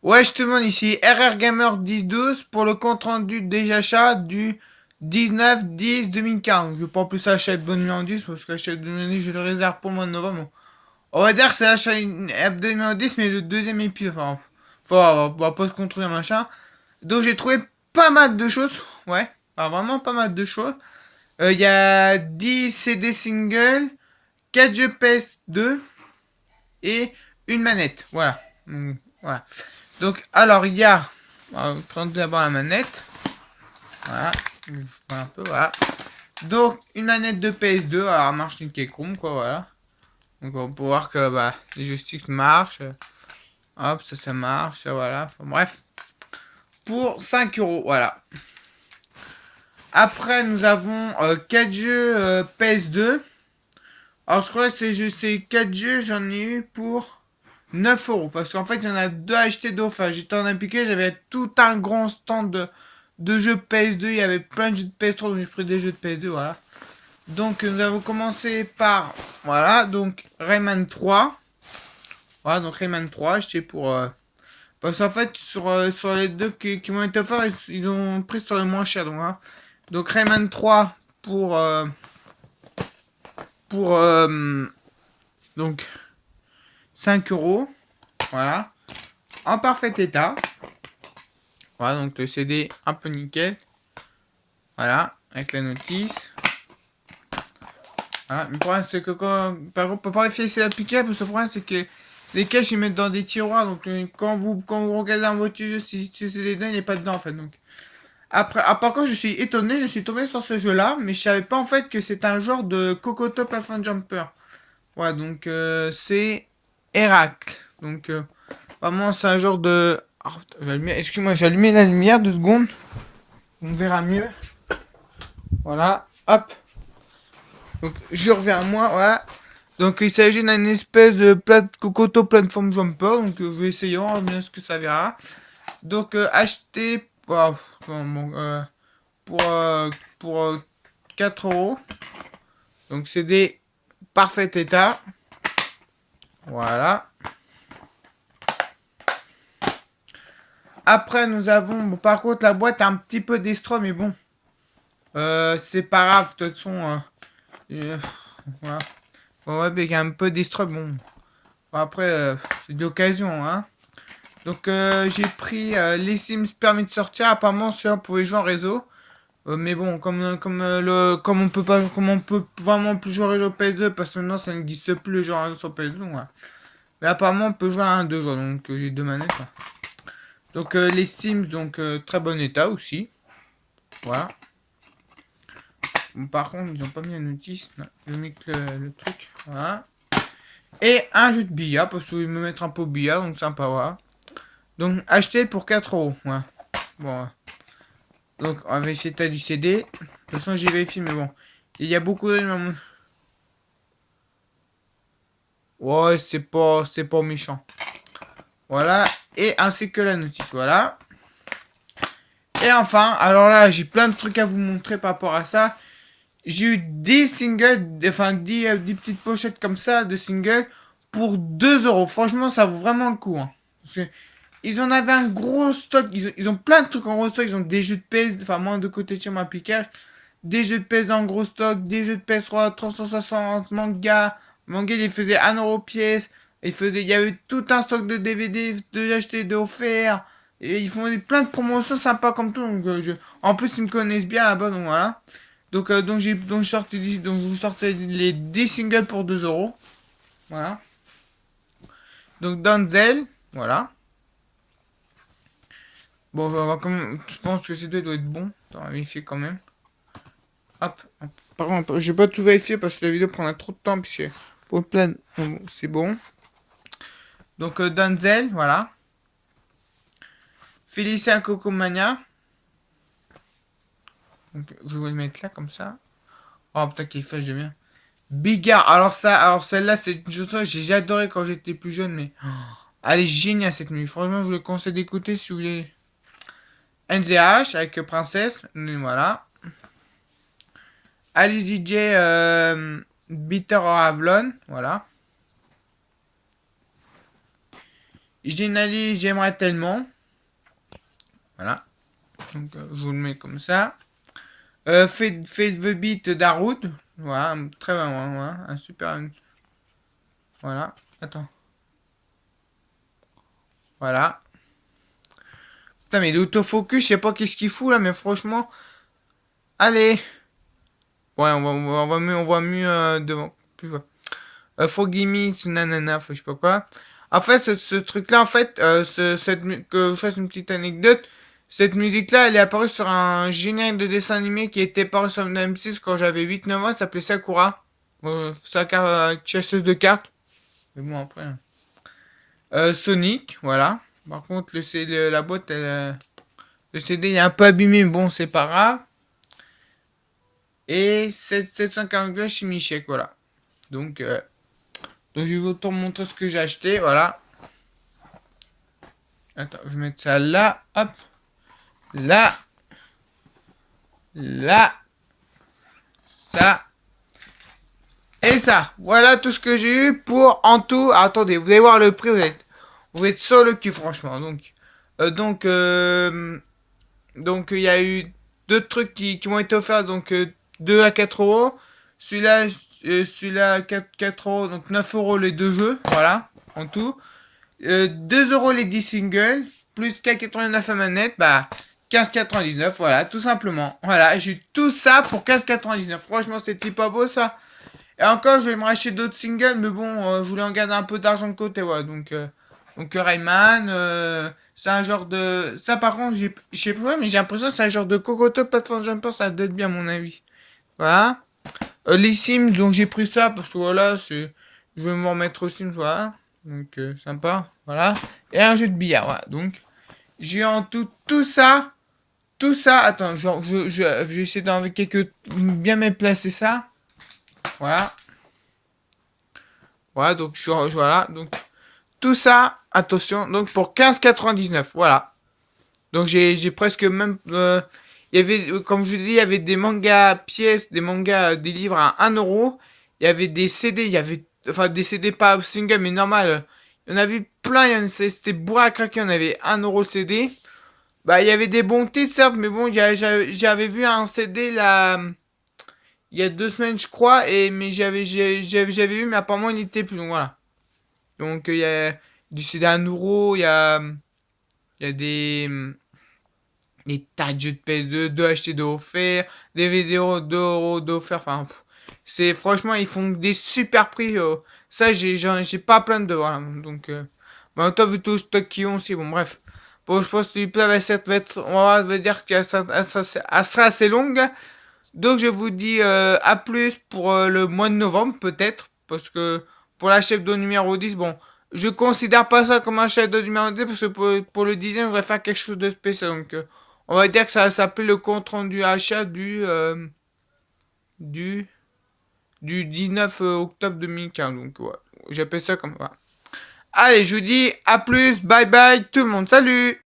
Ouais, je te demande ici RR Gamer 1012 pour le compte rendu des achats du 19-10-2015. Je vais pas plus acheter de numéro 10 parce que l'achat de numéro 10, je le réserve pour le mois de novembre. On va dire que c'est l'achat de numéro 10, mais le deuxième épisode. Enfin, on va pas se contrôler machin. Donc j'ai trouvé pas mal de choses. Ouais, enfin, vraiment pas mal de choses. Il y a 10 CD singles, 4 jeux PS2 et une manette. Voilà. Voilà. Donc, alors, il y a. On va prendre d'abord la manette. Voilà. Je prends un peu, voilà. Donc, une manette de PS2. Alors, elle marche nickel chrome, quoi, voilà. Donc, on peut voir que bah, les joysticks marchent. Hop, ça marche, voilà. Enfin, bref. Pour 5 euros, voilà. Après, nous avons 4 jeux PS2. Alors, je crois que ces 4 jeux, j'en ai eu pour 9 euros. Parce qu'en fait, il y en a deux achetés d'offre. J'étais en impliqué, j'avais tout un grand stand de jeux PS2. Il y avait plein de jeux de PS3, donc j'ai pris des jeux de PS2, voilà. Donc, nous avons commencé par, voilà, donc Rayman 3. Voilà, donc Rayman 3, acheté pour. Parce qu'en fait, sur les deux qui m'ont été offerts, ils ont pris sur les moins chers. Donc, voilà. Donc Rayman 3 pour. Pour. Donc 5 euros. Voilà. En parfait état. Voilà, donc le CD un peu nickel. Voilà, avec la notice. Voilà. Le problème, c'est que par contre, pour pas vérifier c'est applicable, parce que le problème, c'est que les caches, ils mettent dans des tiroirs. Donc, quand vous regardez un votre jeu, si c'est dedans, il n'est pas dedans, en fait. Donc, après, par contre, je suis étonné, je suis tombé sur ce jeu-là, mais je savais pas, en fait, que c'est un genre de Cocoto Pathfinder Jumper. Ouais, donc, c'est Héracle. Donc, vraiment, c'est un genre de. Oh, excuse-moi, j'ai allumé la lumière 2 secondes. On verra mieux. Voilà, hop. Donc je reviens à moi, voilà. Donc il s'agit d'une espèce de plate cocoto plateforme jumper. Donc je vais essayer, on verra bien ce que ça verra. Donc acheter pour, pour 4 euros. Donc c'est des parfaits état. Voilà. Après nous avons, bon, par contre la boîte a un petit peu d'estro, mais bon. C'est pas grave, de toute façon. Voilà. Bon, ouais, avec un peu d'estro, bon. Bon, après, c'est d'occasion, hein. Donc j'ai pris les Sims permis de sortir. Apparemment, ça on pouvait jouer en réseau. Mais bon, comme on peut vraiment plus jouer au PS2 parce que maintenant ça n'existe plus le jeu en réseau sur PS2. Ouais. Mais apparemment, on peut jouer à un deux joueurs. Donc j'ai deux manettes. Là. Donc les Sims, donc très bon état aussi. Voilà. Bon, par contre, ils ont pas mis un notice. Ils ont mis que le truc. Voilà. Et un jeu de billard parce qu'ils me mettre un peu au billard, donc sympa. Voilà. Donc acheté pour 4 euros. Ouais. Bon. Ouais. Donc, on va essayer de du CD. De toute façon, j'ai vérifié, mais bon. Il y a beaucoup de. Ouais, c'est pas méchant. Voilà. Et ainsi que la notice. Voilà. Et enfin, alors là, j'ai plein de trucs à vous montrer par rapport à ça. J'ai eu des singles, enfin, des petites pochettes comme ça de singles pour 2 euros. Franchement, ça vaut vraiment le coup. Hein. Parce que ils en avaient un gros stock. Ils ont plein de trucs en gros stock. Ils ont des jeux de PS, enfin, moi de côté sur ma piquage. Des jeux de PS en gros stock, des jeux de PS3 360, manga ils faisaient 1 euro pièce, il y avait tout un stock de DVD de acheter, de offert, et ils font plein de promotions sympas comme tout, donc en plus ils me connaissent bien là-bas, donc voilà. Donc je vous sortais les 10 singles pour 2 euros, voilà. Donc Danzel, voilà. Bon, on va quand même, je pense que ces deux doivent être bons, on va vérifier quand même. Hop, hop. Par contre, je vais pas tout vérifier parce que la vidéo prendra trop de temps puisque pour plein, bon, c'est bon. Donc Denzel, voilà. Félicien Cocomania. Donc je vais le mettre là comme ça. Oh putain qu'il fait, j'aime bien. Bigard, alors celle-là c'est une chanson que j'ai adoré quand j'étais plus jeune, mais elle est géniale cette nuit. Franchement, je vous le conseille d'écouter si vous voulez. NZH avec Princesse, voilà. Alice DJ Bitter or Avalon, voilà. Gennady, j'aimerais tellement. Voilà. Donc, je vous le mets comme ça. Fait the beat d'Aroud. Voilà, très bien, voilà, un super. Voilà, attends. Voilà. Putain, mais l'autofocus, je sais pas qu'est-ce qu'il fout là, mais franchement. Allez! Ouais, on voit mieux devant. Plus vois. Forgive me, nanana, je sais pas quoi. En fait, ce truc-là, en fait, que je fasse une petite anecdote. Cette musique-là, elle est apparue sur un générique de dessin animé qui était paru sur M6 quand j'avais 8 9 ans. Ça s'appelait Sakura. Chasseuse de cartes. Mais bon, après. Sonic, voilà. Par contre, la boîte, le CD il est un peu abîmé, bon, c'est pas grave. Et 742 chez Michek, voilà. Donc, donc, je vais vous montrer ce que j'ai acheté, voilà. Attends, je vais mettre ça là, hop. Là. Là. Ça. Et ça. Voilà tout ce que j'ai eu pour en tout. Attendez, vous allez voir le prix, vous êtes sur le cul, franchement. Donc, il y a eu deux trucs qui m'ont été offerts, donc 2 à 4 euros. Celui-là 4 euros, donc 9 euros les deux jeux, voilà, en tout. 2 euros les 10 singles, plus 4,89 à manette, bah 15,99, voilà, tout simplement. Voilà, j'ai eu tout ça pour 15,99. Franchement, c'était pas beau ça. Et encore, je vais me racheter d'autres singles, mais bon, je voulais en garder un peu d'argent de côté, ouais. Donc Rayman, c'est un genre de. Ça, par contre, je sais pas, mais j'ai l'impression que c'est un genre de Kokoto Platform Jumper, ça doit être bien, à mon avis. Voilà. Les Sims, donc j'ai pris ça parce que voilà, je vais m'en remettre aux Sims, voilà. Donc, sympa, voilà. Et un jeu de billard, voilà. Donc, j'ai en tout ça. Tout ça, attends, genre, je vais essayer d'enlever bien me placer ça. Voilà. Voilà, donc, voilà. Donc, tout ça, attention, donc pour 15,99, voilà. Donc j'ai presque même... il y avait, comme je vous dis, il y avait des mangas pièces, des mangas, des livres à 1 euro. Il y avait des CD, il y avait... Enfin, des CD pas single, mais normal. Il y en avait plein, c'était bourré à craquer, on avait 1 euro le CD. Bah, il y avait des bons titres, certes, mais bon, j'avais vu un CD là... Il y a 2 semaines, je crois, mais j'avais vu, mais apparemment, il était plus. Donc, voilà. Donc, il y a du CD à 1 euro, il y a des tas de jeux de PS2, 2 achetés, 2 offerts, des vidéos 2 euros d'offerts, enfin, c'est franchement, ils font des super prix. Ça, j'ai pas plein de voilà. Donc, en même temps, vu tout le stock qu'ils ont aussi, bon, bref. Bon, je pense que on va dire qu'elle sera assez longue. Donc, je vous dis à plus pour le mois de novembre, peut-être, parce que pour la chef de numéro 10, bon, je considère pas ça comme un chef de numéro 10, parce que pour le 10e, je voudrais faire quelque chose de spécial. Donc, on va dire que ça s'appelle le compte rendu achat du, du 19 octobre 2015. Donc, ouais, j'appelle ça comme ça. Allez, je vous dis à plus, bye bye tout le monde, salut!